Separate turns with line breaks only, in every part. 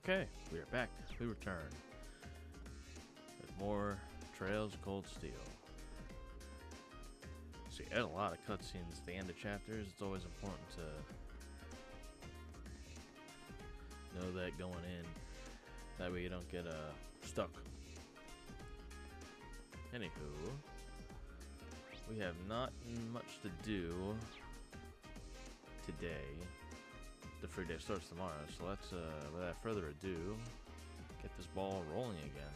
Okay, we are back. We return with more Trails of Cold Steel. So you add a lot of cutscenes at the end of chapters. It's always important to know that going in. That way you don't get stuck. Anywho, we have not much to do today. The free day starts tomorrow, so let's, without further ado, get this ball rolling again.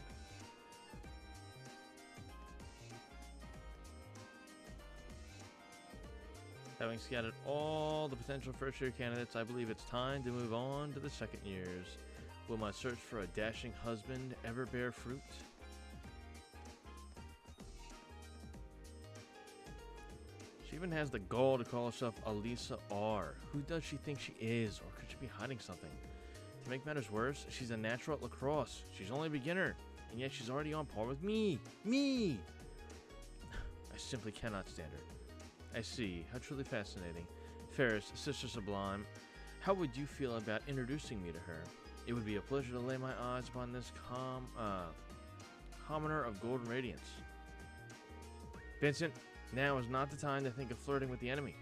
Having scouted all the potential first-year candidates, I believe it's time to move on to the second years. Will my search for a dashing husband ever bear fruit? She even has the gall to call herself Elisa R. Who does she think she is, or could she be hiding something? To make matters worse, she's a natural at lacrosse. She's only a beginner, and yet she's already on par with me. Me! I simply cannot stand her. I see. How truly fascinating. Ferris, Sister Sublime, how would you feel about introducing me to her? It would be a pleasure to lay my eyes upon this commoner of golden radiance. Vincent, now is not the time to think of flirting with the enemy.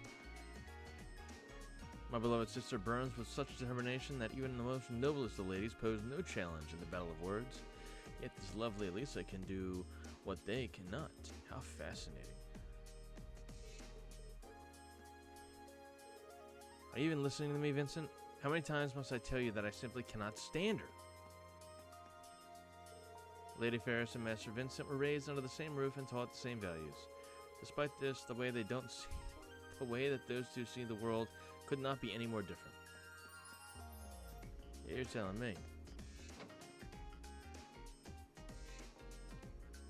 My beloved sister burns with such determination that even the most noblest of ladies pose no challenge in the battle of words. Yet this lovely Elisa can do what they cannot. How fascinating. Are you even listening to me, Vincent? How many times must I tell you that I simply cannot stand her? Lady Ferris and Master Vincent were raised under the same roof and taught the same values. Despite this, the way that those two see the world could not be any more different. Yeah, you're telling me.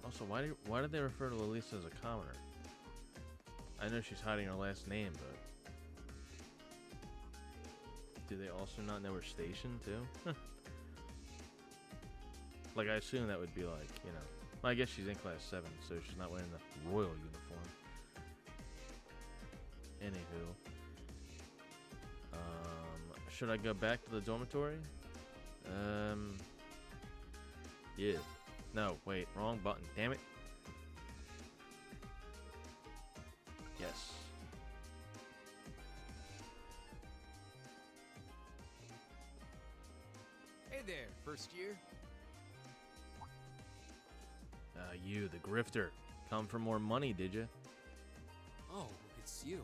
Also, why did they refer to Elisa as a commoner? I know she's hiding her last name, but do they also not know her station, too? Like, I assume that would be like, you know... Well, I guess she's in Class 7, so she's not wearing the royal uniform. Anywho. Should I go back to the dormitory? Yeah. No, wait, wrong button. Damn it. Yes.
Hey there, first year.
You, the grifter. Come for more money, did you?
Oh, it's you.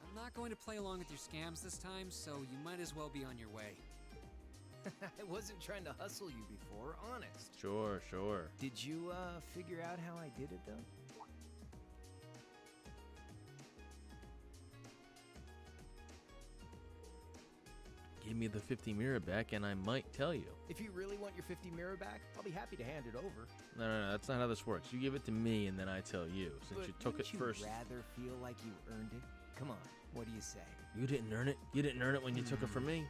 I'm not going to play along with your scams this time, so you might as well be on your way.
I wasn't trying to hustle you before, honest.
Sure.
Did you, figure out how I did it, though?
Give me the 50 mirror back and I might tell you.
If you really want your 50 mirror back, I'll be happy to hand it over.
No, that's not how this works. You give it to me and then I tell you, since
But
you took it first.
Would you rather feel like you earned it? Come on, what do you say?
You didn't earn it. You didn't earn it when you took it from me.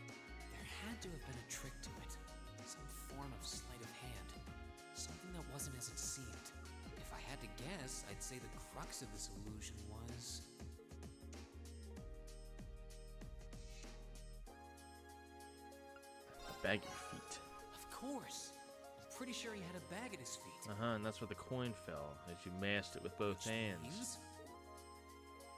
There had to have been a trick to it. Some form of sleight of hand. Something that wasn't as it seemed. If I had to guess, I'd say the crux of this illusion was...
Bag your feet.
Of course. I'm pretty sure he had a bag at his feet.
And that's where the coin fell, as you masked it with both hands.
Means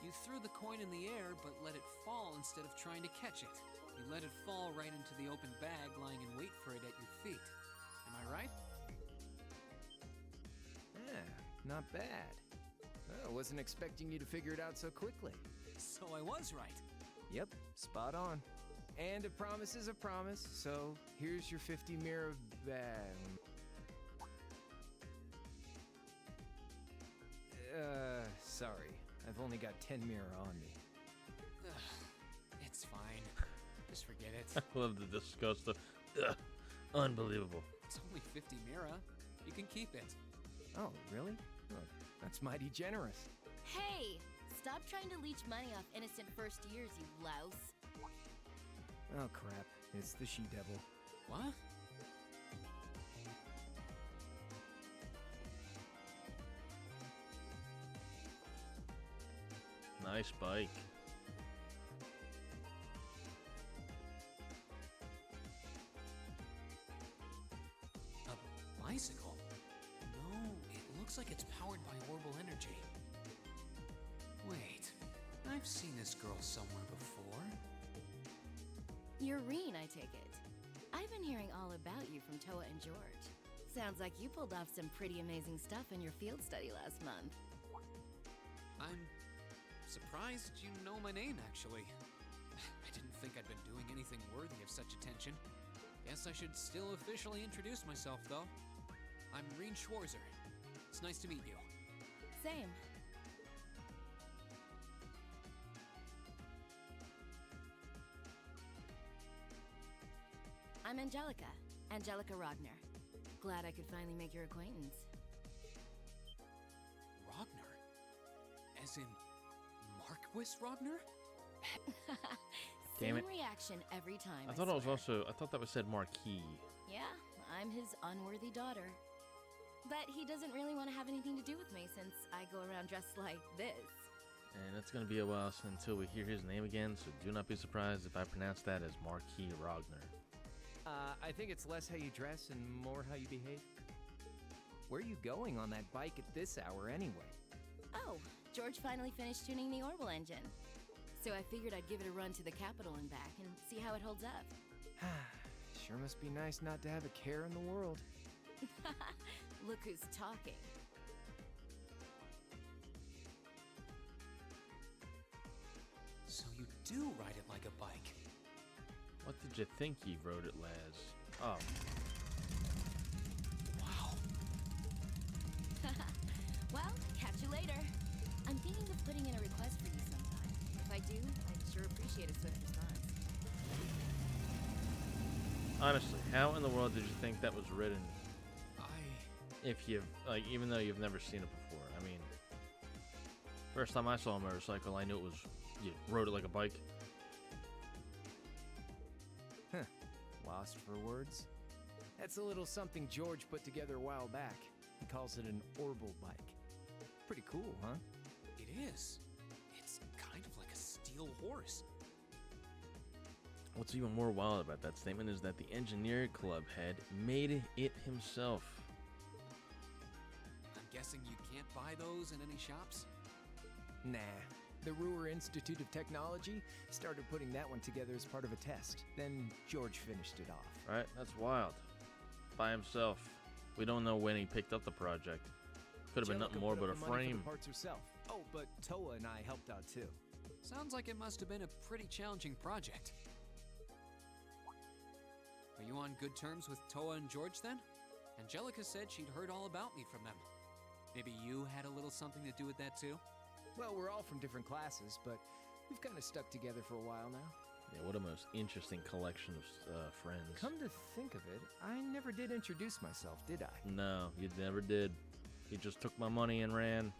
you threw the coin in the air, but let it fall instead of trying to catch it. You let it fall right into the open bag, lying in wait for it at your feet. Am I right?
Yeah, not bad. I wasn't expecting you to figure it out so quickly.
So I was right.
Yep, spot on. And a promise is a promise, so here's your 50 mirror bag. Sorry. I've only got 10 mirror on me.
It's fine. Just forget it.
I love the disgust of... Unbelievable.
It's only 50 mira. You can keep it.
Oh, really? Well, that's mighty generous.
Hey! Stop trying to leech money off innocent first years, you louse.
Oh, crap. It's the she-devil.
What?
Nice bike.
bicycle? No, it looks like it's powered by orbital energy. Wait, I've seen this girl somewhere before.
You're Reen, I take it. I've been hearing all about you from Toa and George. Sounds like you pulled off some pretty amazing stuff in your field study last month.
I'm surprised you know my name, actually. I didn't think I'd been doing anything worthy of such attention. Guess I should still officially introduce myself, though. I'm Reen Schwarzer. It's nice to meet you.
Same. I'm Angelica. Angelica Rogner. Glad I could finally make your acquaintance.
Rogner? As in Marquis Rogner?
Damn
Same
it.
reaction every time.
I thought it was
swear.
also. I thought that was said Marquis.
Yeah, I'm his unworthy daughter. But he doesn't really want to have anything to do with me since I go around dressed like this.
And it's gonna be a while until we hear his name again. So do not be surprised if I pronounce that as Marquis Rogner.
I think it's less how you dress and more how you behave. Where are you going on that bike at this hour anyway?
Oh, George finally finished tuning the Orbital engine. So I figured I'd give it a run to the capital and back and see how it holds up.
Sure must be nice not to have a care in the world.
Look who's talking.
So you do ride it like a bike.
What did you think you wrote it, Laz? Oh,
Wow.
Well, catch you later. I'm thinking of putting in a request for you sometime. If I do, I'd sure appreciate a swift response.
honestly, how in the world did you think that was written? If you've like, even though you've never seen it before. I mean, first time I saw a motorcycle, I knew it was you rode it like a bike.
Lost for words? That's a little something George put together a while back. He calls it an Orbital bike. Pretty cool, huh?
It is. It's kind of like a steel horse.
What's even more wild about that statement is that the engineer club head made it himself.
I'm guessing you can't buy those in any shops?
Nah. The Ruhr Institute of Technology started putting that one together as part of a test. Then George finished it off.
Right? That's wild. By himself. We don't know when he picked up the project. Could have been nothing
Jellica
more
put
but
up
a
the money for
frame.
the parts herself. Oh, but Toa and I helped out too.
Sounds like it must have been a pretty challenging project. Are you on good terms with Toa and George then? Angelica said she'd heard all about me from them. Maybe you had a little something to do with that too?
Well, we're all from different classes, but we've kind of stuck together for a while now.
Yeah, what a most interesting collection of friends.
Come to think of it, I never did introduce myself, did I?
No, you never did. You just took my money and ran.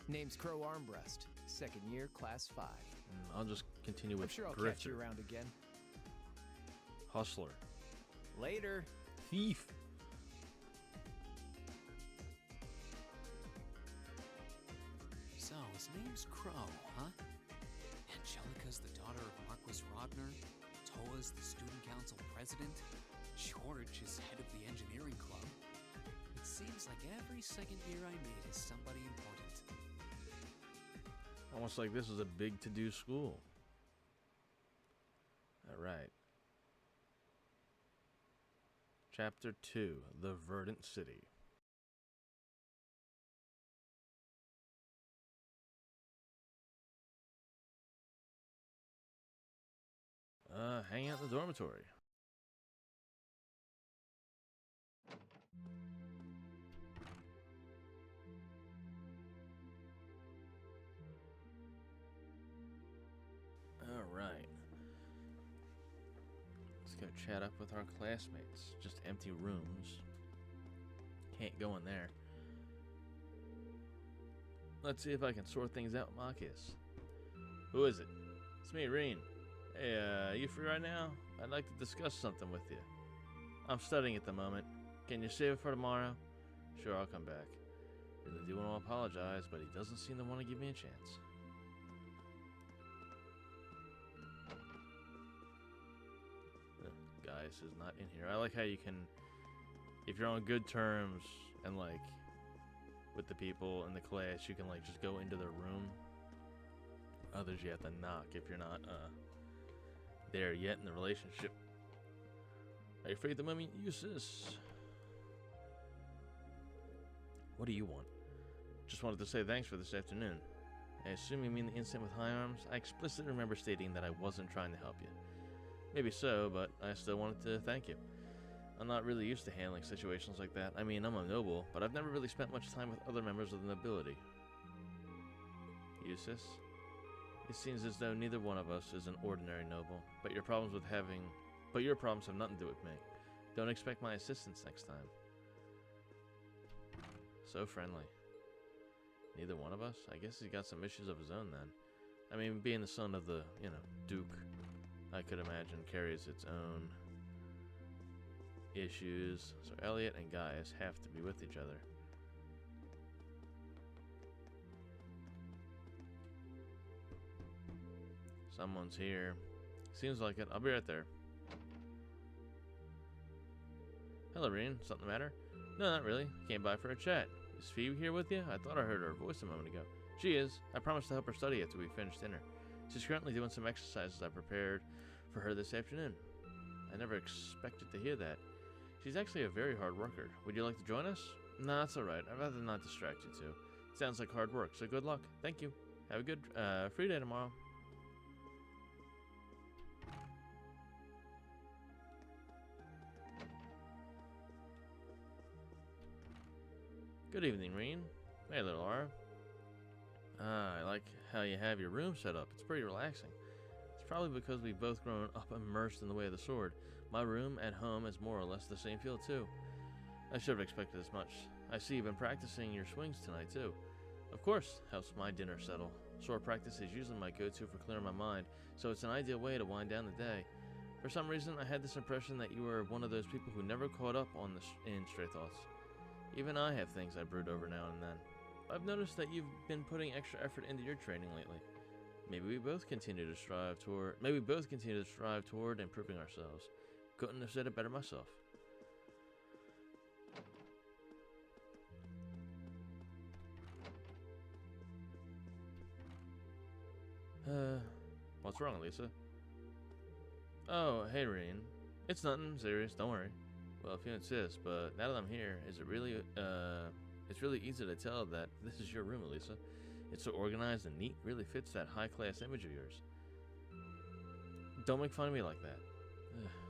Name's Crow Armbrust. Second year, class 5.
I'll just continue with
I'm sure I'll
Grifter,
catch you around again.
Hustler,
Later.
Thief.
So, his name's Crow, huh? Angelica's the daughter of Marquis Rogner. Toa's the student council president. George is head of the engineering club. It seems like every second year I meet is somebody important.
Almost like this is a big to-do school. All right. Chapter 2, The Verdant City. Hang out in the dormitory. All right. Let's go chat up with our classmates. Just empty rooms. Can't go in there. Let's see if I can sort things out with Marcus. Who is it? It's me, Reen. Hey, you free right now? I'd like to discuss something with you. I'm studying at the moment. Can you save it for tomorrow? Sure, I'll come back. Really do want to apologize, but he doesn't seem to want to give me a chance. Gaius is not in here. I like how you can, if you're on good terms and like with the people in the class, you can like just go into their room. Others you have to knock if you're not there yet in the relationship. Are you afraid the mummy uses? What do you want? Just wanted to say thanks for this afternoon. I assume you mean the incident with High Arms? I explicitly remember stating that I wasn't trying to help you. Maybe so, but I still wanted to thank you. I'm not really used to handling situations like that. I mean, I'm a noble, but I've never really spent much time with other members of the nobility. Eustace? It seems as though neither one of us is an ordinary noble, but your problems have nothing to do with me. Don't expect my assistance next time. So friendly. Neither one of us? I guess he's got some issues of his own then. I mean, being the son of the, Duke, I could imagine carries its own issues. So Elliot and Gaius have to be with each other. Someone's here. Seems like it. I'll be right there. Hello, Reen. Something the matter? No, not really. Came by for a chat. Is Phoebe here with you? I thought I heard her voice a moment ago. She is. I promised to help her study after we finish dinner. She's currently doing some exercises I prepared for her this afternoon. I never expected to hear that. She's actually a very hard worker. Would you like to join us? No, that's alright. I'd rather not distract you two. Sounds like hard work, so good luck. Thank you. Have a good free day tomorrow. Good evening, Reen. Hey, little Aura. I like how you have your room set up. It's pretty relaxing. It's probably because we've both grown up immersed in the way of the sword. My room at home is more or less the same feel, too. I should have expected as much. I see you've been practicing your swings tonight, too. Of course, helps my dinner settle. Sword practice is usually my go-to for clearing my mind, so it's an ideal way to wind down the day. For some reason, I had this impression that you were one of those people who never caught up on in Stray Thoughts. Even I have things I brood over now and then. I've noticed that you've been putting extra effort into your training lately. Maybe we both continue to strive toward improving ourselves. Couldn't have said it better myself. What's wrong, Lisa? Oh, hey, Reen. It's nothing serious, don't worry. Well, if you insist, but now that I'm here, it's really easy to tell that this is your room, Elisa. It's so organized and neat, really fits that high-class image of yours. Don't make fun of me like that.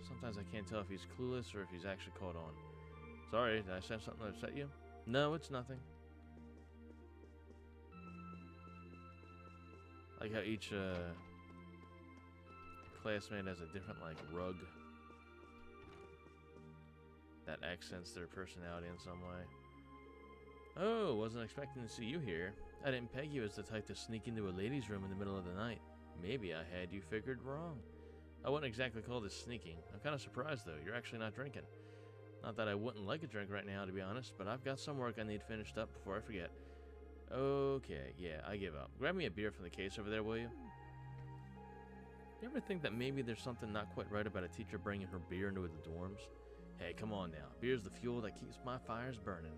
Sometimes I can't tell if he's clueless or if he's actually caught on. Sorry, did I say something that upset you? No, it's nothing. Like how each classmate has a different, rug that accents their personality in some way. Oh, wasn't expecting to see you here. I didn't peg you as the type to sneak into a ladies' room in the middle of the night. Maybe I had you figured wrong. I wouldn't exactly call this sneaking. I'm kind of surprised, though. You're actually not drinking. Not that I wouldn't like a drink right now, to be honest, but I've got some work I need finished up before I forget. Okay, yeah, I give up. Grab me a beer from the case over there, will you? You ever think that maybe there's something not quite right about a teacher bringing her beer into the dorms? Hey, come on now. Beer's the fuel that keeps my fires burning.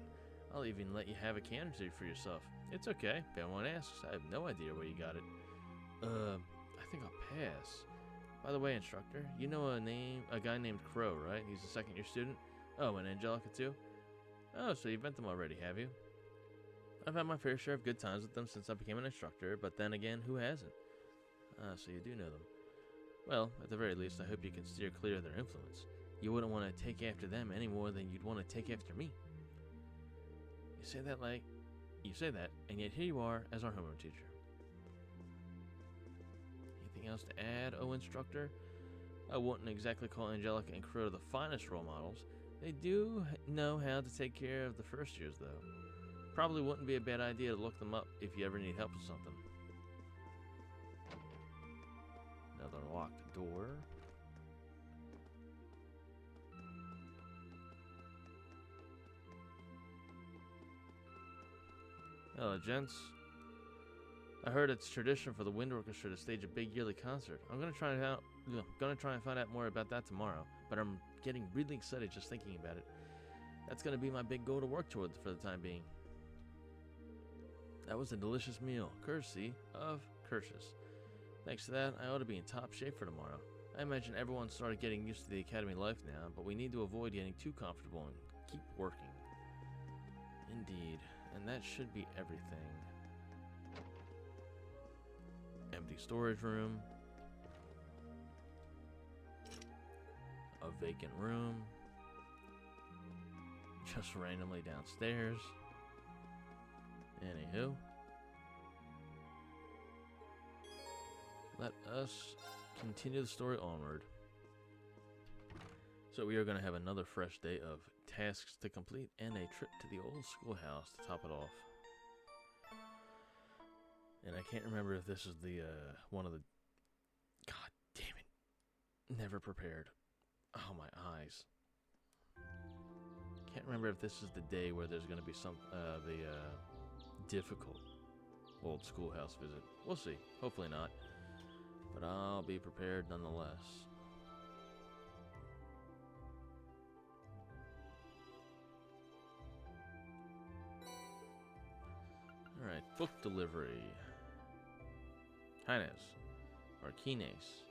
I'll even let you have a can or two for yourself. It's okay. If anyone asks, I have no idea where you got it. I think I'll pass. By the way, instructor, you know a guy named Crow, right? He's a second-year student? Oh, and Angelica, too? Oh, so you've met them already, have you? I've had my fair share of good times with them since I became an instructor, but then again, who hasn't? So you do know them. Well, at the very least, I hope you can steer clear of their influence. You wouldn't want to take after them any more than you'd want to take after me. You say that, and yet here you are as our homeroom teacher. Anything else to add, instructor? I wouldn't exactly call Angelica and Crow the finest role models. They do know how to take care of the first years, though. Probably wouldn't be a bad idea to look them up if you ever need help with something. Another locked door. Hello, gents. I heard it's tradition for the wind orchestra to stage a big yearly concert. I'm gonna try it out. gonna try and find out more about that tomorrow, but I'm getting really excited just thinking about it. That's gonna be my big goal to work towards for the time being. That was a delicious meal, courtesy of Kirsch's. Thanks to that, I ought to be in top shape for tomorrow. I imagine everyone started getting used to the academy life now, but we need to avoid getting too comfortable and keep working. Indeed, and that should be everything. Empty storage room. A vacant room. Just randomly downstairs. Anywho. Let us continue the story onward. So we are going to have another fresh day of tasks to complete and a trip to the old schoolhouse to top it off. And I can't remember if this is the, one of the... God damn it. Never prepared. Oh, my eyes. Can't remember if this is the day where there's going to be some, difficult old schoolhouse visit. We'll see. Hopefully not. But I'll be prepared nonetheless. Alright, book delivery. Kines. Or Kines.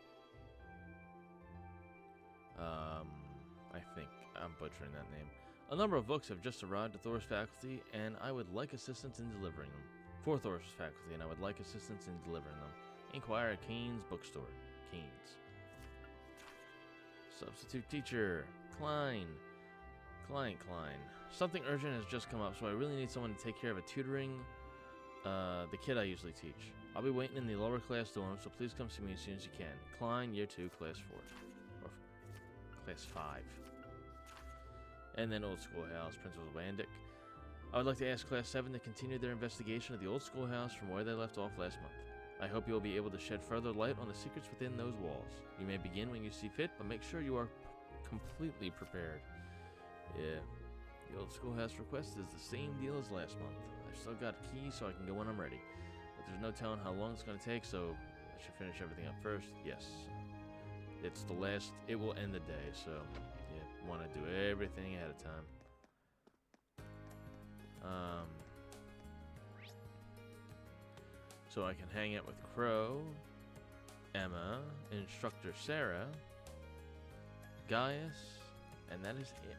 I think I'm butchering that name. A number of books have just arrived at Thor's faculty, and I would like assistance in delivering them. For Thor's faculty, and I would like assistance in delivering them. Inquire at Keen's bookstore. Keen's. Substitute teacher. Klein. Klein. Something urgent has just come up, so I really need someone to take care of a tutoring the kid I usually teach. I'll be waiting in the lower class dorm, so please come see me as soon as you can. Klein, year 2, class 4. Or class 5. And then Old Schoolhouse, Principal Bandic. I would like to ask Class 7 to continue their investigation of the Old Schoolhouse from where they left off last month. I hope you will be able to shed further light on the secrets within those walls. You may begin when you see fit, but make sure you are completely prepared. Yeah, the Old Schoolhouse request is the same deal as last month. I've still got a key so I can go when I'm ready. But there's no telling how long it's going to take, so I should finish everything up first. Yes. It's the last, it will end the day, so you want to do everything ahead of time. So I can hang out with Crow, Emma, Instructor Sarah, Gaius, and that is it.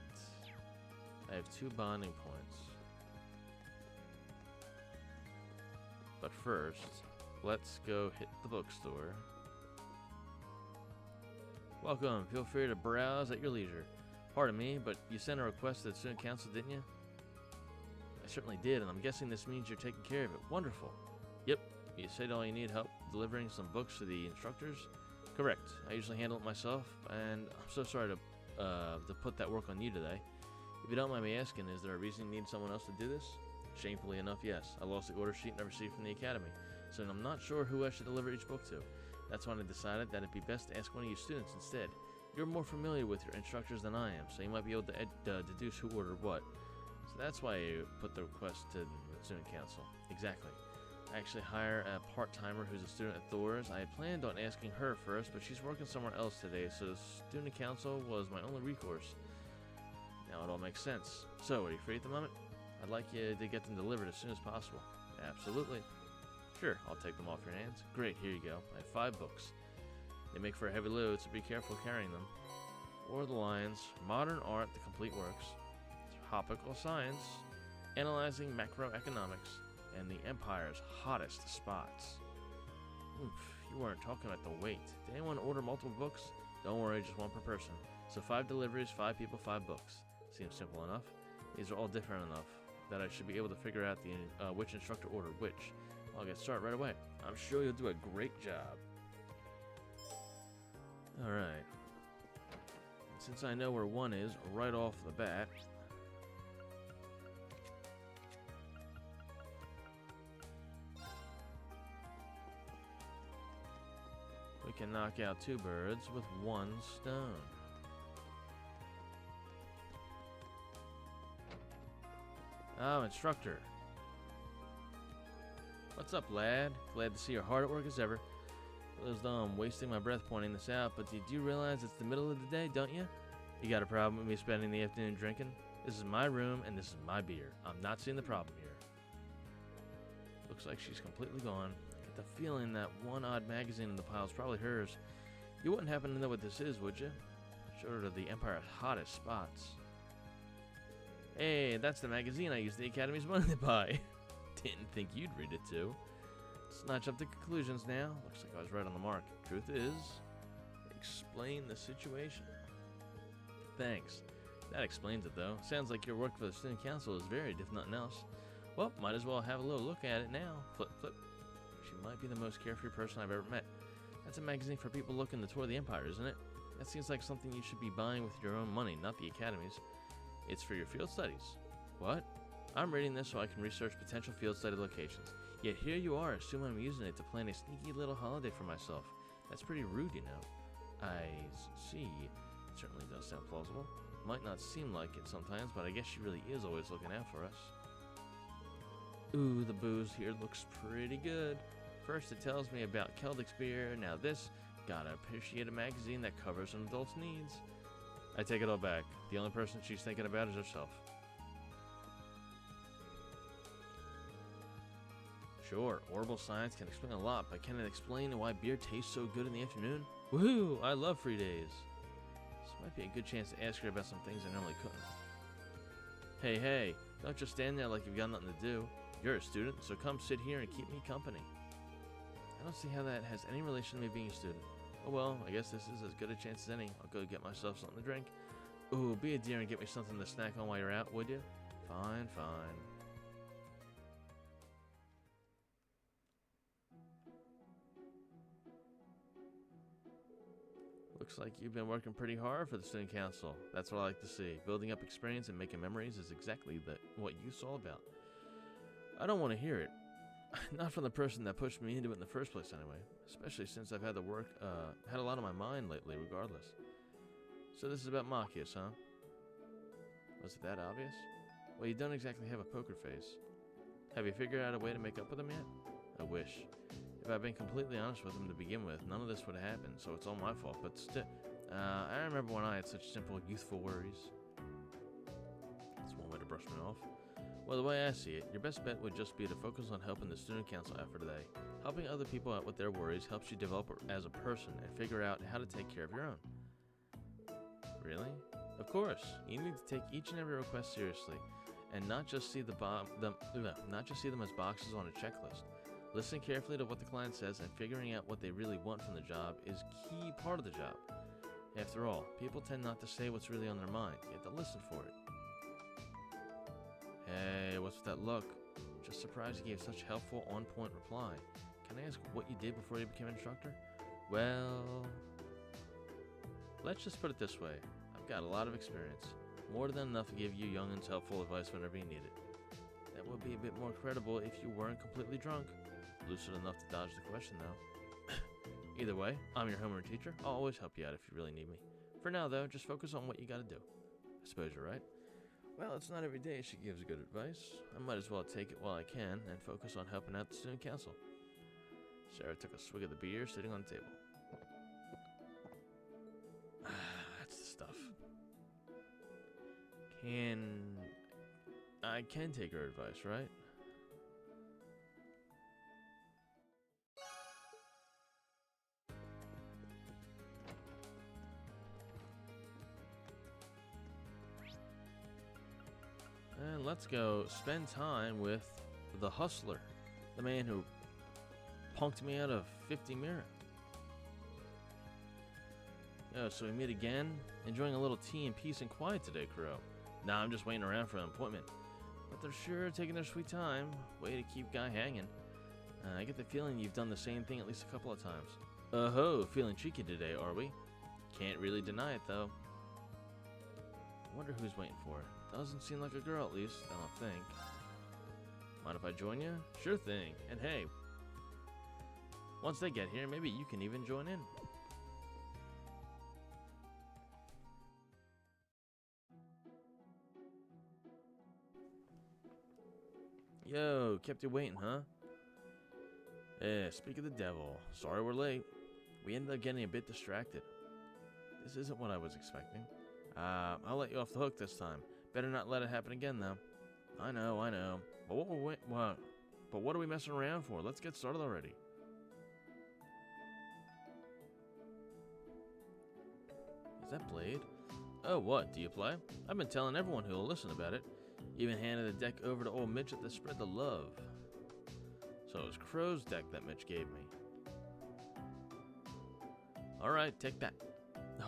I have 2 bonding points. But first, let's go hit the bookstore. Welcome, feel free to browse at your leisure. Pardon me, but you sent a request to the student council, didn't you? I certainly did, and I'm guessing this means you're taking care of it. Wonderful. Yep, you said all you need help delivering some books to the instructors? Correct. I usually handle it myself, and I'm so sorry to put that work on you today. If you don't mind me asking, is there a reason you need someone else to do this? Shamefully enough, yes. I lost the order sheet I received from the academy, so I'm not sure who I should deliver each book to. That's when I decided that it'd be best to ask one of you students instead. You're more familiar with your instructors than I am, so you might be able to deduce who ordered what. So that's why you put the request to the student council. Exactly. I actually hire a part-timer who's a student at Thor's. I had planned on asking her first, but she's working somewhere else today, so the student council was my only recourse. Now it all makes sense. So, are you free at the moment? I'd like you to get them delivered as soon as possible. Absolutely. Sure, I'll take them off your hands. Great, here you go. I have 5 books. They make for a heavy load, so be careful carrying them. War of the Lions, Modern Art, The Complete Works, Topical Science, Analyzing Macroeconomics, and the Empire's Hottest Spots. Oof, you weren't talking about the weight. Did anyone order multiple books? Don't worry, just 1 per person. So 5 deliveries, 5 people, 5 books. Seems simple enough. These are all different enough that I should be able to figure out the which instructor ordered which. I'll get started right away. I'm sure you'll do a great job. Alright. Since I know where 1 is right off the bat, we can knock out 2 birds with 1 stone. Oh, instructor. What's up, lad? Glad to see you're hard at work as ever. Feel as though I'm wasting my breath pointing this out, but did you realize it's the middle of the day, don't you? You got a problem with me spending the afternoon drinking? This is my room, and this is my beer. I'm not seeing the problem here. Looks like she's completely gone. I get the feeling that one odd magazine in the pile is probably hers. You wouldn't happen to know what this is, would you? Short of the Empire's hottest spots. Hey, that's the magazine I used the Academy's money to buy. Didn't think you'd read it too. Let's not jump to conclusions now. Looks like I was right on the mark. Truth is, explain the situation. Thanks. That explains it though. Sounds like your work for the student council is varied, if nothing else. Well, might as well have a little look at it now. Flip, flip. She might be the most carefree person I've ever met. That's a magazine for people looking to tour the Empire, isn't it? That seems like something you should be buying with your own money, not the Academy's. It's for your field studies. What? I'm reading this so I can research potential field study locations. Yet here you are, assuming I'm using it to plan a sneaky little holiday for myself. That's pretty rude, you know. I see. It certainly does sound plausible. Might not seem like it sometimes, but I guess she really is always looking out for us. Ooh, the booze here looks pretty good. First it tells me about Celtic's beer, now this. Gotta appreciate a magazine that covers an adult's needs. I take it all back. The only person she's thinking about is herself. Sure, orbital science can explain a lot, but can it explain why beer tastes so good in the afternoon? Woohoo! I love free days. This might be a good chance to ask her about some things I normally couldn't. Hey, hey, don't just stand there like you've got nothing to do. You're a student, so come sit here and keep me company. I don't see how that has any relation to me being a student. Oh well, I guess this is as good a chance as any. I'll go get myself something to drink. Ooh, be a dear and get me something to snack on while you're out, would you? Fine, fine. Looks like you've been working pretty hard for the student council. That's what I like to see. Building up experience and making memories is exactly what youth's all about. I don't want to hear it. Not from the person that pushed me into it in the first place anyway. Especially since I've had had a lot on my mind lately regardless. So this is about Machias, huh? Was it that obvious? Well, you don't exactly have a poker face. Have you figured out a way to make up with him yet? I wish. If I'd been completely honest with him to begin with, none of this would have happened, so it's all my fault, but still. I remember when I had such simple, youthful worries. That's one way to brush me off. Well, the way I see it, your best bet would just be to focus on helping the student council effort today. Helping other people out with their worries helps you develop as a person and figure out how to take care of your own. Really? Of course. You need to take each and every request seriously, and not just see them as boxes on a checklist. Listen carefully to what the client says, and figuring out what they really want from the job is key part of the job. After all, people tend not to say what's really on their mind. You have to listen for it. Hey, what's with that look? Just surprised you gave such helpful, on-point reply. Can I ask what you did before you became an instructor? Well, let's just put it this way. I've got a lot of experience. More than enough to give you young'uns helpful advice whenever you need it. That would be a bit more credible if you weren't completely drunk. Lucid enough to dodge the question, though. Either way, I'm your homeroom teacher. I'll always help you out if you really need me. For now, though, just focus on what you gotta do. I suppose you're right. Well, it's not every day she gives good advice. I might as well take it while I can and focus on helping out the student council. Sarah took a swig of the beer sitting on the table. That's the stuff. I can take her advice, right? And let's go spend time with the hustler, the man who punked me out of 50 Mirror. Oh, so we meet again? Enjoying a little tea in peace and quiet today, Crow. Nah, I'm just waiting around for an appointment. But they're sure taking their sweet time. Way to keep Guy hanging. I get the feeling you've done the same thing at least a couple of times. Oh-ho, feeling cheeky today, are we? Can't really deny it, though. I wonder who's waiting for her. Doesn't seem like a girl, at least, I don't think. Mind if I join you? Sure thing. And hey, once they get here, maybe you can even join in. Yo, kept you waiting, huh? Speak of the devil. Sorry we're late. We ended up getting a bit distracted. This isn't what I was expecting. I'll let you off the hook this time. Better not let it happen again, though. I know. But what are we messing around for? Let's get started already. Is that Blade? Oh, what? Do you play? I've been telling everyone who will listen about it. Even handed the deck over to old Midget to spread the love. So it was Crow's deck that Mitch gave me. Alright, take that.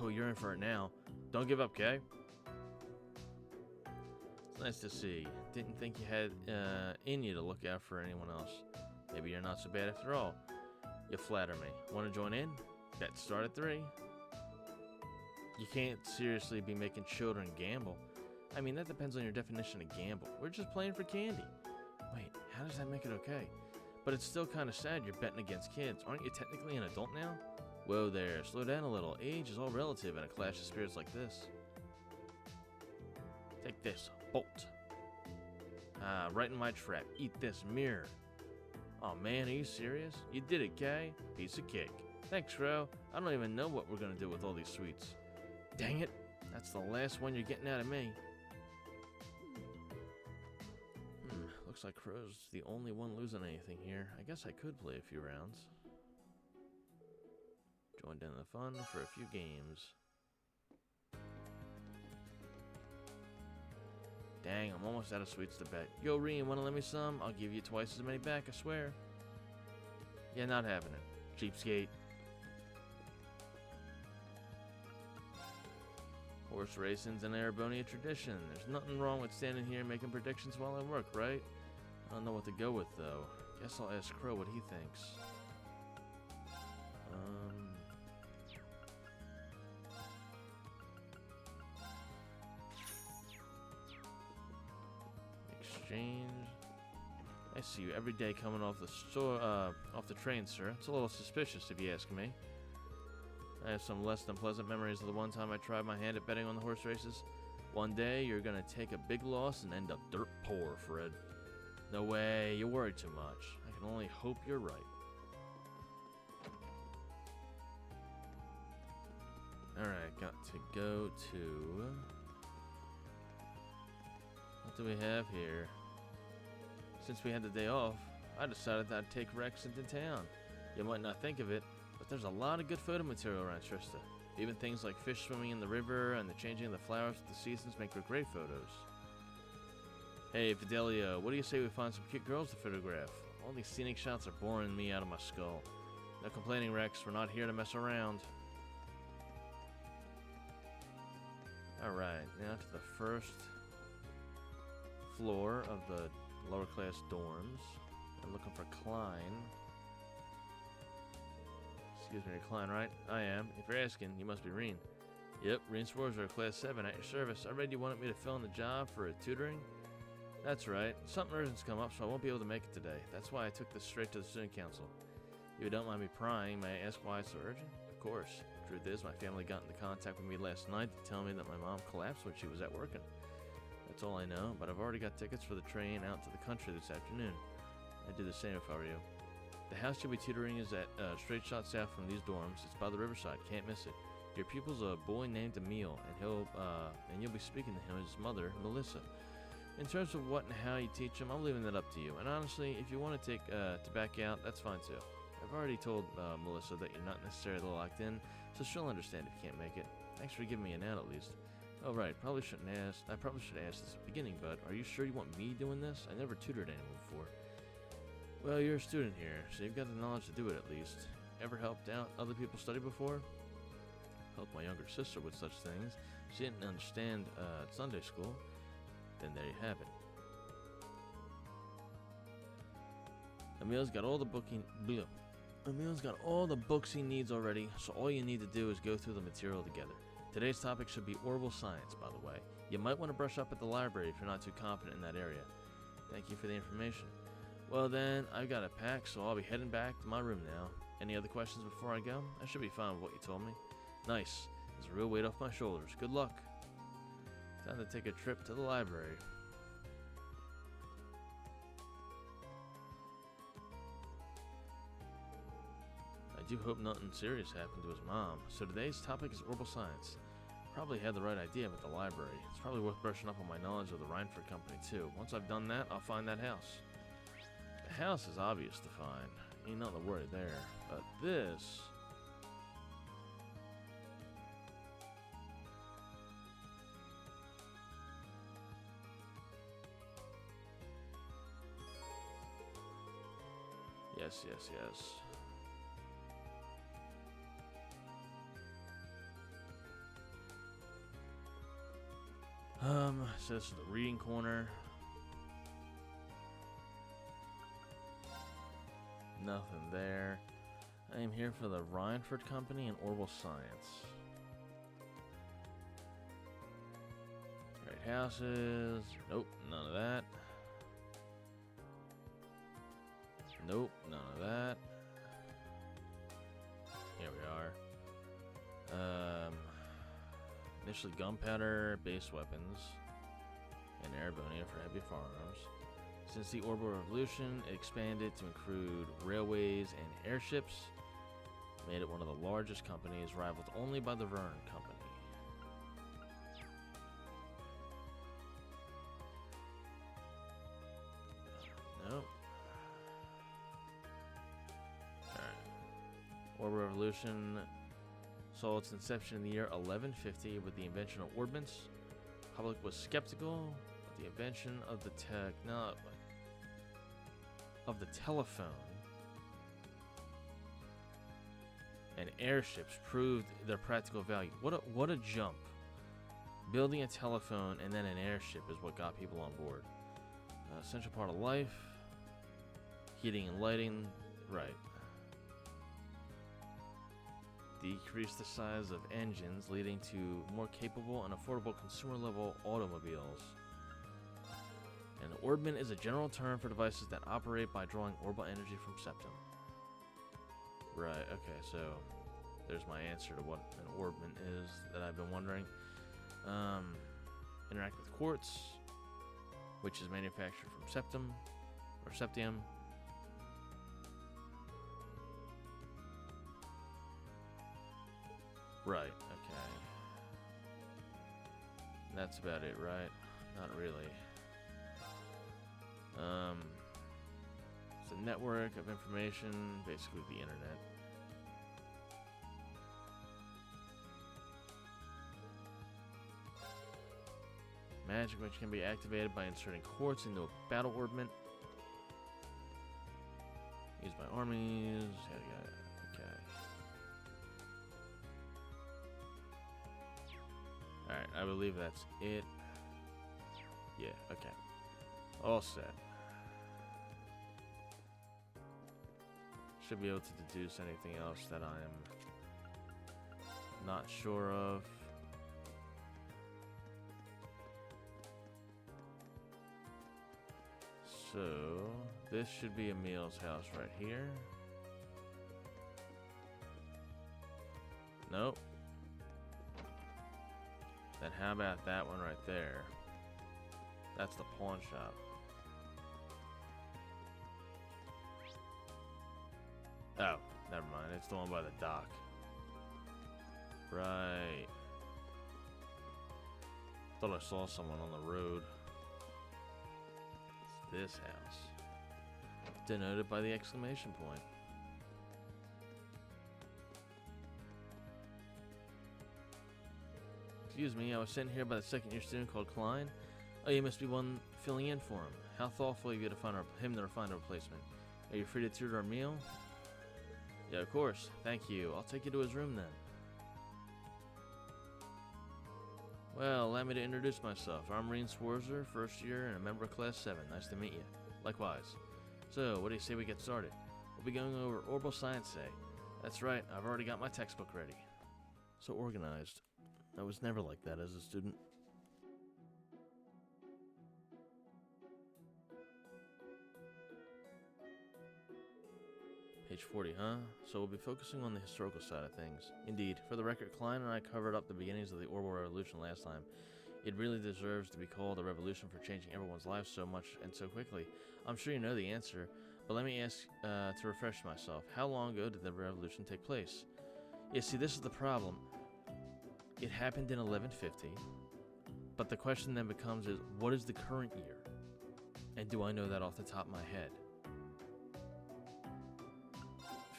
Oh, you're in for it now. Don't give up, Kay. It's nice to see. Didn't think you had in you to look out for anyone else. Maybe you're not so bad after all. You flatter me. Want to join in? Let's start at 3. You can't seriously be making children gamble. I mean, that depends on your definition of gamble. We're just playing for candy. Wait, how does that make it okay? But it's still kind of sad you're betting against kids. Aren't you technically an adult now? Whoa there, slow down a little. Age is all relative in a clash of spirits like this. Take this, bolt. Right in my trap. Eat this, mirror. Oh man, are you serious? You did it, Kay. Piece of cake. Thanks, Crow. I don't even know what we're gonna do with all these sweets. Dang it. That's the last one you're getting out of me. Looks like Crow's the only one losing anything here. I guess I could play a few rounds. Joined in the fun for a few games. Dang, I'm almost out of sweets to bet. Yo, Reen, wanna lend me some? I'll give you twice as many back, I swear. Yeah, not having it. Cheapskate. Horse racing's an Arabonia tradition. There's nothing wrong with standing here making predictions while I work, right? I don't know what to go with, though. Guess I'll ask Crow what he thinks. Exchange. I see you every day coming off the train, sir. It's a little suspicious, if you ask me. I have some less than pleasant memories of the one time I tried my hand at betting on the horse races. One day, you're gonna take a big loss and end up dirt poor, Fred. No way, you worry too much. I can only hope you're right. Alright, got to go to... What do we have here? Since we had the day off, I decided that I'd take Rex into town. You might not think of it, but there's a lot of good photo material around Trista. Even things like fish swimming in the river and the changing of the flowers with the seasons make for great photos. Hey, Fidelio, what do you say we find some cute girls to photograph? All these scenic shots are boring me out of my skull. No complaining, Rex. We're not here to mess around. Alright, now to the first floor of the lower class dorms. I'm looking for Klein. Excuse me, you're Klein, right? I am. If you're asking, you must be Reen. Yep, Reen Sworzer, Class 7, at your service. I read you wanted me to fill in the job for a tutoring. That's right. Something urgent's come up, so I won't be able to make it today. That's why I took this straight to the student council. If you don't mind me prying, may I ask why it's so urgent? Of course. Truth is, my family got into contact with me last night to tell me that my mom collapsed when she was at working. That's all I know, but I've already got tickets for the train out to the country this afternoon. I'd do the same if I were you. The house you'll be tutoring is at straight shot south from these dorms. It's by the riverside. Can't miss it. Your pupil's a boy named Emil, and you'll be speaking to him, his mother, Melissa. In terms of what and how you teach him, I'm leaving that up to you. And honestly, if you want to back out, that's fine too. I've already told Melissa that you're not necessarily locked in, so she'll understand if you can't make it. Thanks for giving me an out at least. Oh right, I probably should ask this at the beginning, but are you sure you want me doing this? I never tutored anyone before. Well, you're a student here, so you've got the knowledge to do it at least. Ever helped out other people study before? Helped my younger sister with such things. She didn't understand Sunday school. Then there you have it. Emil's got all the books he needs already, so all you need to do is go through the material together. Today's topic should be orbital science, by the way. You might want to brush up at the library if you're not too confident in that area. Thank you for the information. Well then, I've got a pack, so I'll be heading back to my room now. Any other questions before I go? I should be fine with what you told me. Nice. There's a real weight off my shoulders. Good luck. Time to take a trip to the library. I I do hope nothing serious happened to his mom. So today's topic is orbital science. Probably had the right idea with the library. It's probably worth brushing up on my knowledge of the Rhineford Company too. Once I've done that, I'll find that house. The house is obvious to find. Ain't nothing to worry there. But this... Yes, yes, yes. So this is the reading corner. Nothing there. I am here for the Rhineford Company and orbital science. Great houses. Nope, none of that. Nope, none of that. Here we are. Initially gunpowder, base weapons, and airbonia for heavy firearms. Since the Orbital Revolution, it expanded to include railways and airships, made it one of the largest companies, rivaled only by the Verne Company. Nope. Orbital Revolution saw its inception in the year 1150 with the invention of ordnance. The public was skeptical, but the invention of the telephone and airships proved their practical value. What a jump! Building a telephone and then an airship is what got people on board. Essential part of life. Heating and lighting, right. Decrease the size of engines, leading to more capable and affordable consumer-level automobiles. And orbment is a general term for devices that operate by drawing orbital energy from septum. Right, okay, so there's my answer to what an orbment is that I've been wondering. Interact with quartz, which is manufactured from septum, or septium. Right, okay. That's about it, right? Not really. It's a network of information, basically the internet. Magic, which can be activated by inserting quartz into a battle orbment. Used by armies, yada yada. Okay. Alright, I believe that's it. Yeah, okay. All set. Should be able to deduce anything else that I'm not sure of. So, this should be Emil's house right here. Nope. Then how about that one right there? That's the pawn shop. Oh, never mind. It's the one by the dock. Right. Thought I saw someone on the road. It's this house. Denoted by the exclamation point. Excuse me, I was sent here by the second-year student called Klein. Oh, you must be one filling in for him. How thoughtful of you to find him to find a replacement. Are you free to tutor our meal? Yeah, of course. Thank you. I'll take you to his room then. Well, allow me to introduce myself. I'm Reen Swarzer, first year and a member of Class 7. Nice to meet you. Likewise. So, what do you say we get started? We'll be going over orbital science today. That's right, I've already got my textbook ready. So organized. I was never like that as a student. Page 40, huh? So we'll be focusing on the historical side of things. Indeed, for the record, Klein and I covered up the beginnings of the Orbital Revolution last time. It really deserves to be called a revolution for changing everyone's lives so much and so quickly. I'm sure you know the answer, But let me ask to refresh myself. How long ago did the revolution take place? Yeah, see, this is the problem. It happened in 1150, but the question then becomes is, what is the current year? And do I know that off the top of my head?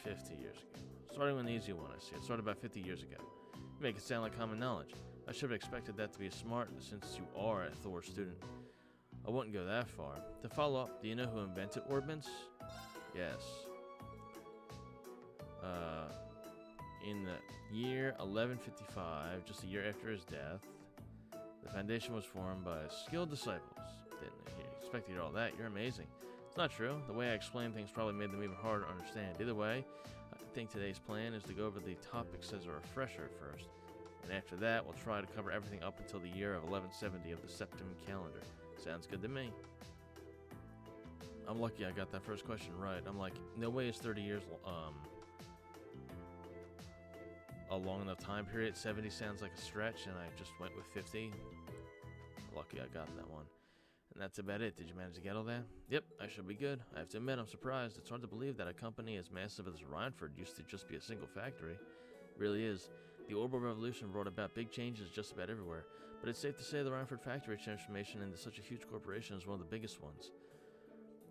50 years ago. Starting with an easy one, I see. It started about 50 years ago. You make it sound like common knowledge. I should have expected that to be smart since you are a Thor student. I wouldn't go that far. To follow up, do you know who invented ordnance? Yes. In the year 1155, just a year after his death, the foundation was formed by skilled disciples. Didn't expect to hear all that. You're amazing. It's not true. The way I explained things probably made them even harder to understand. Either way, I think today's plan is to go over the topics as a refresher first. And after that, we'll try to cover everything up until the year of 1170 of the Septim calendar. Sounds good to me. I'm lucky I got that first question right. I'm like, no way is 30 years a long enough time period. 70 sounds like a stretch, and I just went with 50. Lucky I got that one. And that's about it. Did you manage to get all that? Yep, I should be good. I have to admit, I'm surprised. It's hard to believe that a company as massive as Rhineford used to just be a single factory. It really is. The Orbital Revolution brought about big changes just about everywhere, but it's safe to say the Rhineford factory transformation into such a huge corporation is one of the biggest ones.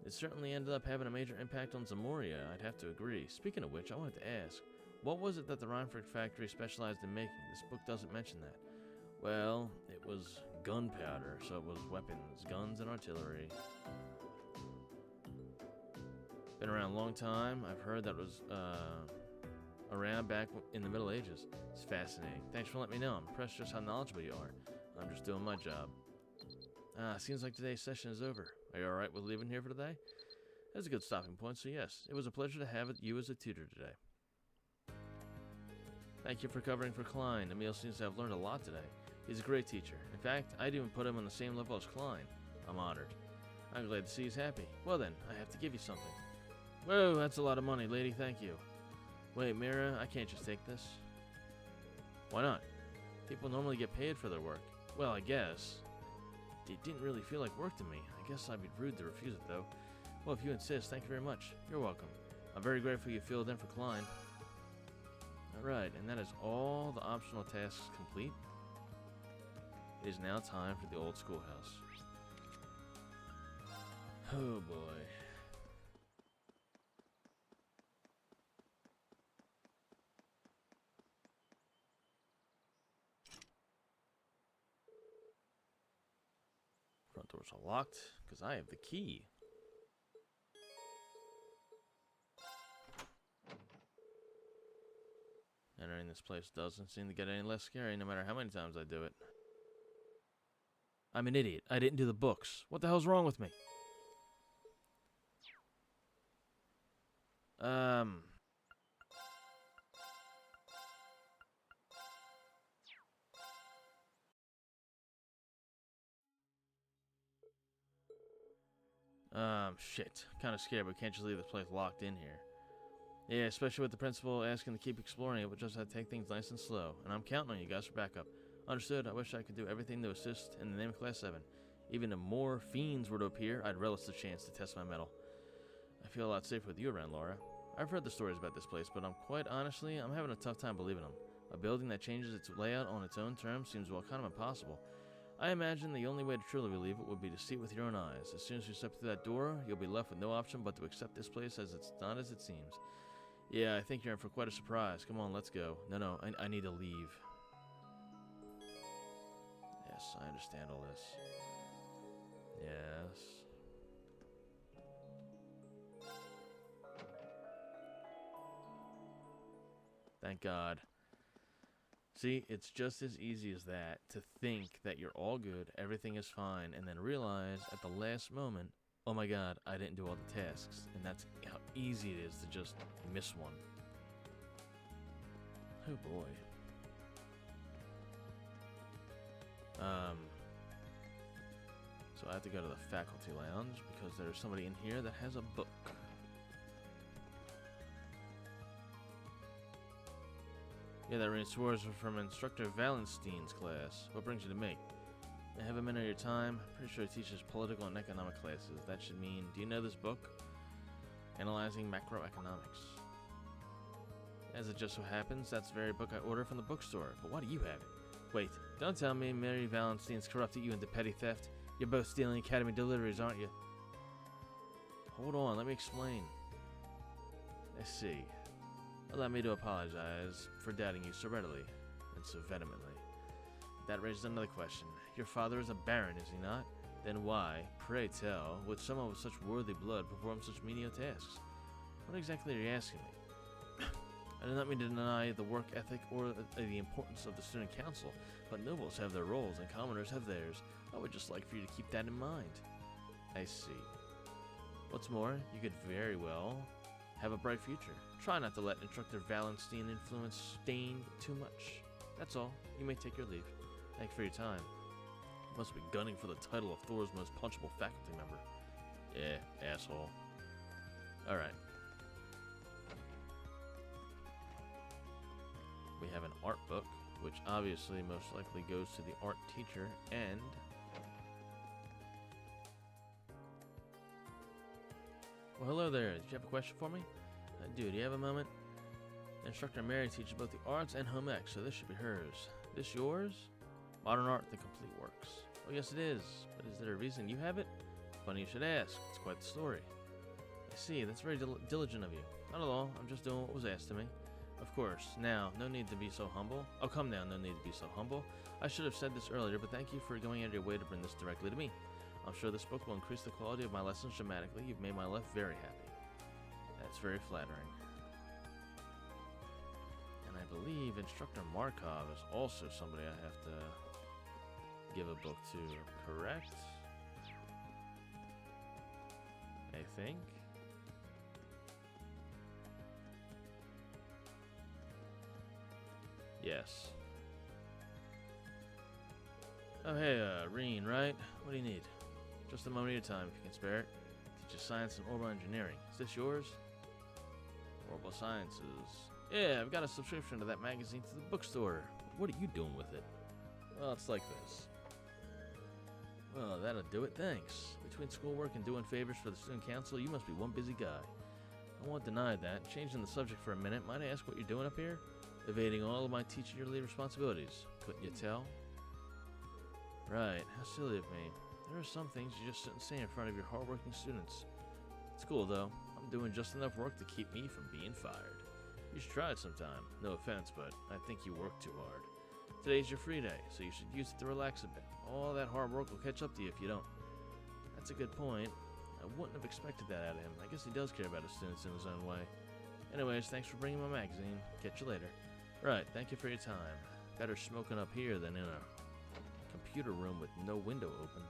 It certainly ended up having a major impact on Zamoria, I'd have to agree. Speaking of which, I wanted to ask, what was it that the Rhineford factory specialized in making? This book doesn't mention that. Well, it was gunpowder, so it was weapons, guns, and artillery. Been around a long time. I've heard that was around back in the Middle Ages. It's fascinating. Thanks for letting me know. I'm impressed just how knowledgeable you are. I'm just doing my job. Seems like today's session is over. Are you alright with leaving here for today? That's a good stopping point, so yes. It was a pleasure to have you as a tutor today. Thank you for covering for Klein. Emil seems to have learned a lot today. He's a great teacher. In fact, I'd even put him on the same level as Klein. I'm honored. I'm glad to see he's happy. Well then, I have to give you something. Whoa, that's a lot of money, lady. Thank you. Wait, Mira, I can't just take this. Why not? People normally get paid for their work. Well, I guess. It didn't really feel like work to me. I guess I'd be rude to refuse it, though. Well, if you insist, thank you very much. You're welcome. I'm very grateful you filled in for Klein. Alright, and that is all the optional tasks complete. It is now time for the old schoolhouse. Oh boy. Front doors are locked because I have the key. Entering this place doesn't seem to get any less scary no matter how many times I do it. I'm an idiot. I didn't do the books. What the hell's wrong with me? Shit. Kind of scared, but can't just leave this place locked in here. Yeah, especially with the principal asking to keep exploring it, but just have to take things nice and slow. And I'm counting on you guys for backup. Understood. I wish I could do everything to assist in the name of Class 7. Even if more fiends were to appear, I'd relish the chance to test my mettle. I feel a lot safer with you around, Laura. I've heard the stories about this place, but I'm having a tough time believing them. A building that changes its layout on its own terms seems, well, kind of impossible. I imagine the only way to truly believe it would be to see it with your own eyes. As soon as you step through that door, you'll be left with no option but to accept this place as it's not as it seems. Yeah, I think you're in for quite a surprise. Come on, let's go. No, I need to leave. Yes, I understand all this. Yes. Thank God. See, it's just as easy as that to think that you're all good, everything is fine, and then realize at the last moment, oh my God, I didn't do all the tasks. And that's how easy it is to just miss one. Oh boy. So I have to go to the faculty lounge because there's somebody in here that has a book. Yeah, that reinforcements were from Instructor Valenstein's class. What brings you to me? I have a minute of your time. Pretty sure it teaches political and economic classes. That should mean, do you know this book? Analyzing Macroeconomics. As it just so happens, that's the very book I ordered from the bookstore. But why do you have it? Wait, don't tell me Mary Valentine's corrupted you into petty theft. You're both stealing Academy deliveries, aren't you? Hold on, let me explain. I see. Allow me to apologize for doubting you so readily and so vehemently. That raises another question. Your father is a baron, is he not? Then why, pray tell, would someone with such worthy blood perform such menial tasks? What exactly are you asking me? I do not mean to deny the work ethic or the importance of the student council, but nobles have their roles and commoners have theirs. I would just like for you to keep that in mind. I see. What's more, you could very well have a bright future. Try not to let Instructor Valenstein influence Stain too much. That's all. You may take your leave. Thank you for your time. You must be gunning for the title of Thor's most punchable faculty member. Yeah, asshole. Alright. We have an art book, which obviously most likely goes to the art teacher, and well, hello there. Did you have a question for me? Do you have a moment? Instructor Mary teaches both the arts and home ec, so this should be hers. This yours? Modern art, the complete works. Oh, yes, it is. But is there a reason you have it? Funny you should ask. It's quite the story. I see. That's very diligent of you. Not at all. I'm just doing what was asked of me. Of course. Now, no need to be so humble. Oh, come now. No need to be so humble. I should have said this earlier, but thank you for going out of your way to bring this directly to me. I'm sure this book will increase the quality of my lessons dramatically. You've made my life very happy. That's very flattering. And I believe Instructor Markov is also somebody I have to give a book to, correct? I think. Yes. Oh, hey, Reen, right? What do you need? Just a moment of your time, if you can spare it. Teaches science and orbital engineering. Is this yours? Orbital sciences. Yeah, I've got a subscription to that magazine to the bookstore. What are you doing with it? Well, it's like this. Well, that'll do it, thanks. Between schoolwork and doing favors for the student council, you must be one busy guy. I won't deny that. Changing the subject for a minute, might I ask what you're doing up here? Evading all of my teacherly responsibilities. Couldn't you tell? Right, how silly of me. There are some things you just shouldn't say in front of your hardworking students. It's cool, though. I'm doing just enough work to keep me from being fired. You should try it sometime. No offense, but I think you work too hard. Today's your free day, so you should use it to relax a bit. All that hard work will catch up to you if you don't. That's a good point. I wouldn't have expected that out of him. I guess he does care about his students in his own way. Anyways, thanks for bringing my magazine. Catch you later. Right, thank you for your time. Better smoking up here than in a computer room with no window open.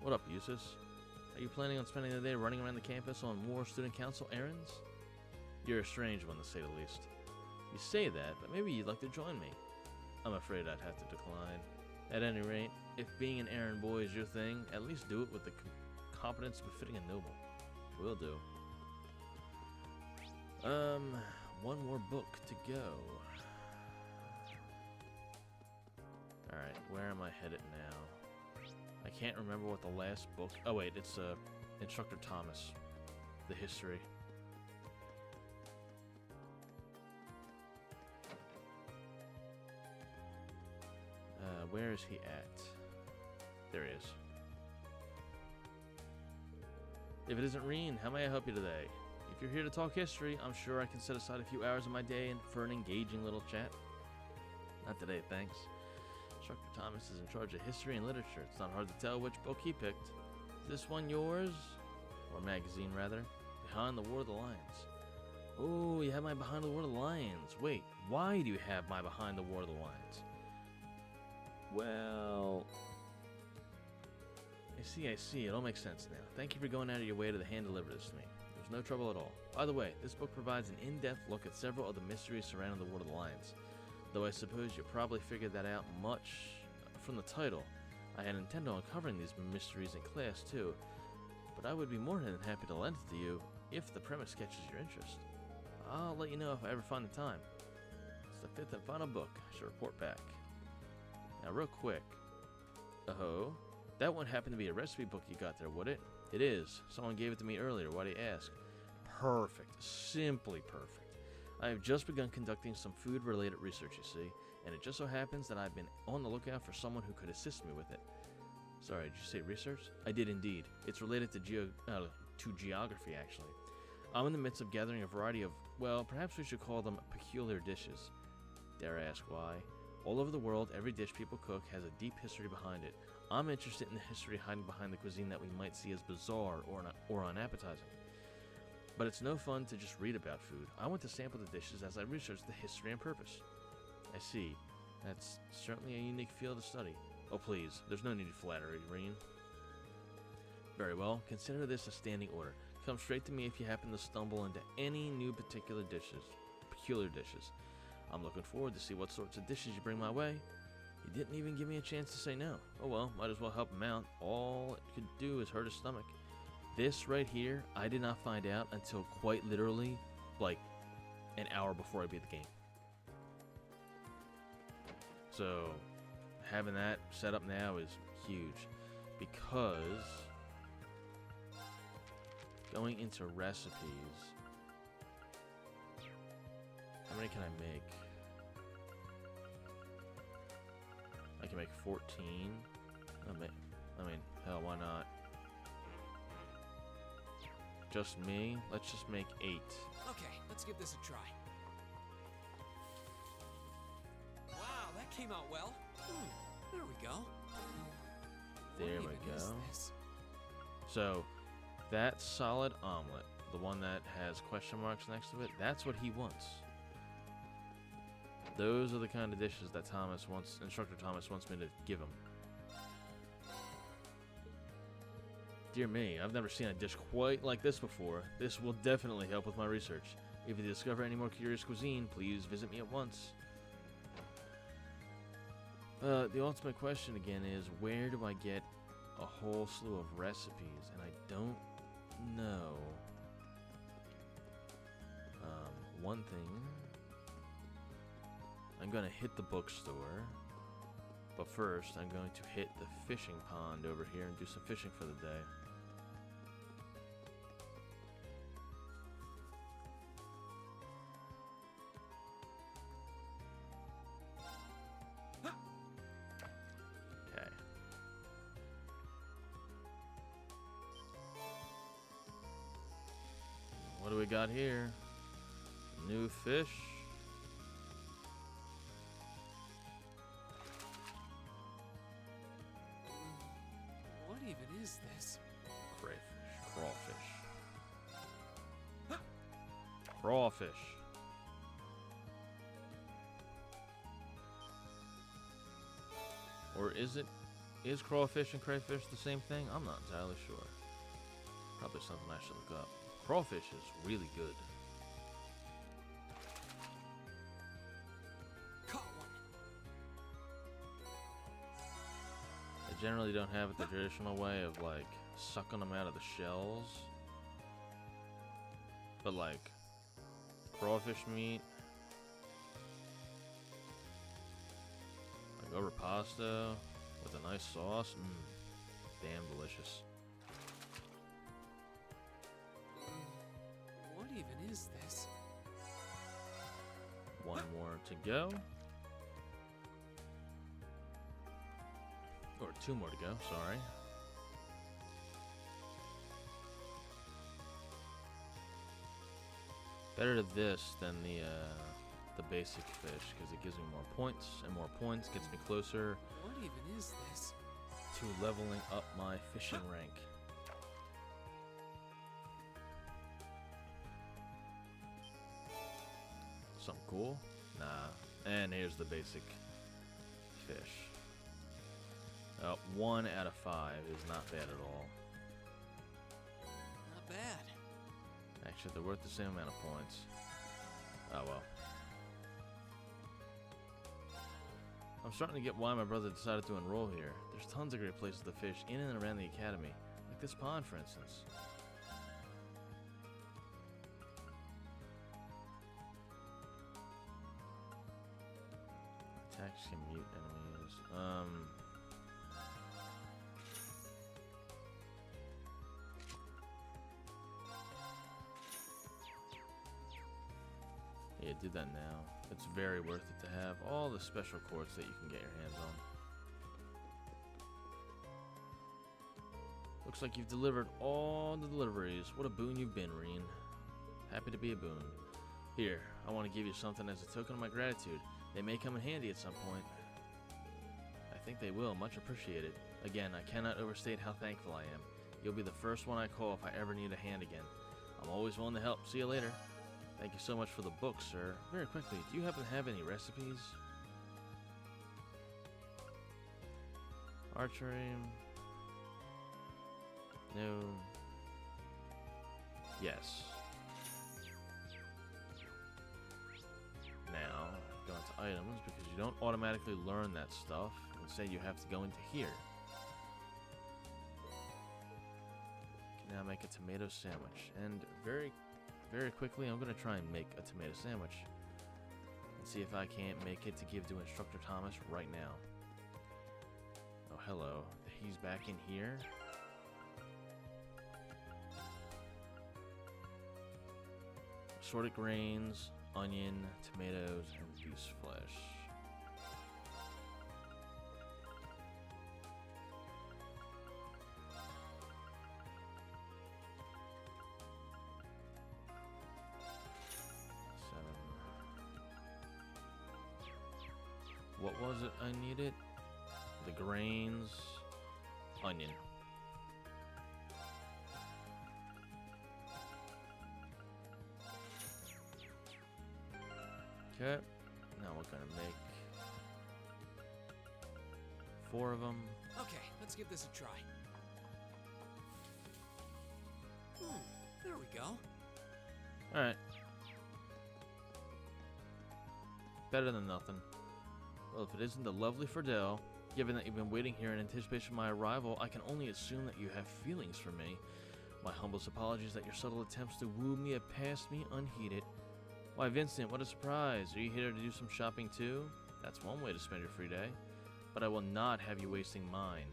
What up, Eustace? Are you planning on spending the day running around the campus on more student council errands? You're a strange one, to say the least. You say that, but maybe you'd like to join me. I'm afraid I'd have to decline. At any rate, if being an errand boy is your thing, at least do it with the competence befitting a noble. Will do. One more book to go. Alright, where am I headed now? I can't remember what the last book... Oh wait, it's Instructor Thomas. The history. Where is he at? There he is. If it isn't Reen, how may I help you today? If you're here to talk history, I'm sure I can set aside a few hours of my day for an engaging little chat. Not today, thanks. Instructor Thomas is in charge of history and literature. It's not hard to tell which book he picked. Is this one yours? Or magazine, rather. Behind the War of the Lions. Oh, you have my Behind the War of the Lions. Wait, why do you have my Behind the War of the Lions? Well... I see. It all makes sense now. Thank you for going out of your way to hand deliver this to me. There's no trouble at all. By the way, this book provides an in-depth look at several of the mysteries surrounding the War of the Lions. Though I suppose you probably figured that out much from the title. I had intended on covering these mysteries in class too, but I would be more than happy to lend it to you if the premise catches your interest. I'll let you know if I ever find the time. It's the fifth and final book. I shall report back. Now real quick. Oh, that wouldn't happen to be a recipe book you got there, would it? It is. Someone gave it to me earlier. Why do you ask? Perfect. Simply perfect. I have just begun conducting some food-related research, you see, and it just so happens that I've been on the lookout for someone who could assist me with it. Sorry, did you say research? I did indeed. It's related to geography, actually. I'm in the midst of gathering a variety of, well, perhaps we should call them peculiar dishes. Dare I ask why? All over the world, every dish people cook has a deep history behind it. I'm interested in the history hiding behind the cuisine that we might see as bizarre or unappetizing. But it's no fun to just read about food. I want to sample the dishes as I research the history and purpose. I see. That's certainly a unique field of study. Oh please, there's no need to flattery, Reen. Very well, consider this a standing order. Come straight to me if you happen to stumble into any new peculiar dishes. I'm looking forward to see what sorts of dishes you bring my way. You didn't even give me a chance to say no. Oh well, might as well help him out. All it could do is hurt his stomach. This right here, I did not find out until quite literally, like, an hour before I beat the game. So, having that set up now is huge. Because, going into recipes, how many can I make? I can make 14. I mean, hell, why not? Just me? Let's just make 8.
Okay, let's give this a try. Wow, that came out well. There we go.
There
What
we
even is
go.
this?
So, that solid omelet, the one that has question marks next to it, that's what he wants. Those are the kind of dishes that Instructor Thomas wants me to give him. Dear me, I've never seen a dish quite like this before. This will definitely help with my research. If you discover any more curious cuisine, please visit me at once. The ultimate question again is, where do I get a whole slew of recipes? And I don't know. One thing, I'm going to hit the bookstore. But first, I'm going to hit the fishing pond over here and do some fishing for the day. Okay. What do we got here? New fish.
What even is this?
Crayfish. Crawfish. Crawfish. Or is crawfish and crayfish the same thing? I'm not entirely sure. Probably something I should look up. Crawfish is really good.
Caught one.
They generally don't have it the traditional way of like sucking them out of the shells. But like crawfish meat, like over pasta with a nice sauce, damn delicious.
What even is this?
One more to go. Or 2 more to go, sorry. Better to this than the basic fish, because it gives me more points, and more points gets me closer
What even is this?
to leveling up my fishing rank. Something cool? Nah. And here's the basic fish. 1 out of 5 is not bad at all.
Not bad.
Actually, they're worth the same amount of points. Oh well. I'm starting to get why my brother decided to enroll here. There's tons of great places to fish in and around the academy. Like this pond, for instance. Attacks can mute enemies. Yeah, do that now. It's very worth it to have all the special quartz that you can get your hands on. Looks like you've delivered all the deliveries. What a boon you've been, Reen. Happy to be a boon. Here, I want to give you something as a token of my gratitude. They may come in handy at some point. I think they will. Much appreciated. Again, I cannot overstate how thankful I am. You'll be the first one I call if I ever need a hand again. I'm always willing to help. See you later. Thank you so much for the book, sir. Very quickly, do you happen to have any recipes? Archery. No. Yes. Now, go into items because you don't automatically learn that stuff. Instead, you have to go into here. You can now make a tomato sandwich. And very quickly, I'm going to try and make a tomato sandwich. And see if I can't make it to give to Instructor Thomas right now. Oh, hello. He's back in here. Assorted grains, onion, tomatoes, and goose flesh. What was it I needed? The grains, onion. Okay, now we're gonna make 4 of them.
Okay, let's give this a try. There we go.
Alright. Better than nothing. Well, if it isn't the lovely Ferdell, given that you've been waiting here in anticipation of my arrival, I can only assume that you have feelings for me. My humblest apologies that your subtle attempts to woo me have passed me unheeded. Why, Vincent, what a surprise. Are you here to do some shopping too? That's one way to spend your free day. But I will not have you wasting mine.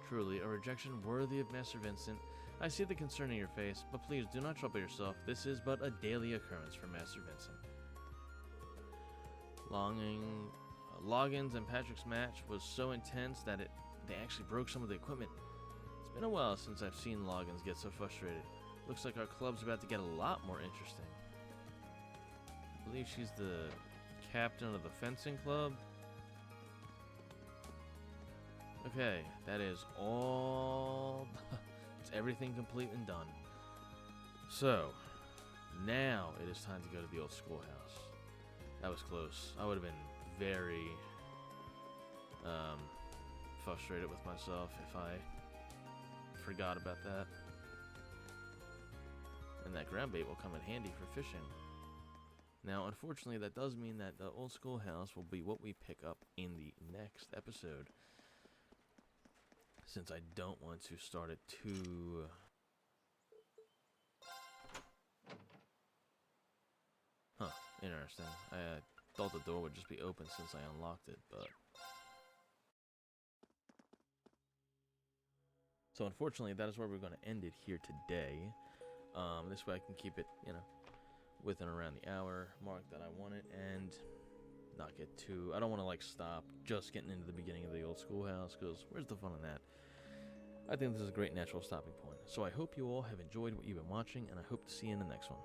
Truly, a rejection worthy of Master Vincent. I see the concern in your face, but please do not trouble yourself. This is but a daily occurrence for Master Vincent. Loggins and Patrick's match was so intense that they actually broke some of the equipment. It's been a while since I've seen Loggins get so frustrated. Looks like our club's about to get a lot more interesting. I believe she's the captain of the fencing club. Okay, that is all. It's everything complete and done. So, now it is time to go to the old schoolhouse. That was close. I would have been very frustrated with myself if I forgot about that. And that ground bait will come in handy for fishing. Now, unfortunately, that does mean that the old schoolhouse will be what we pick up in the next episode. Since I don't want to start it too... Huh, interesting. I thought the door would just be open since I unlocked it, but... So unfortunately, that is where we're going to end it here today. This way I can keep it, within around the hour mark that I want it, and not get too... I don't want to, stop just getting into the beginning of the old schoolhouse, because where's the fun in that? I think this is a great natural stopping point. So I hope you all have enjoyed what you've been watching, and I hope to see you in the next one.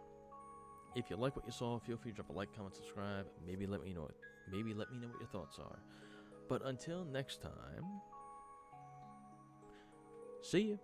If you like what you saw, feel free to drop a like, comment, subscribe. Maybe let me know what your thoughts are. But until next time, see you.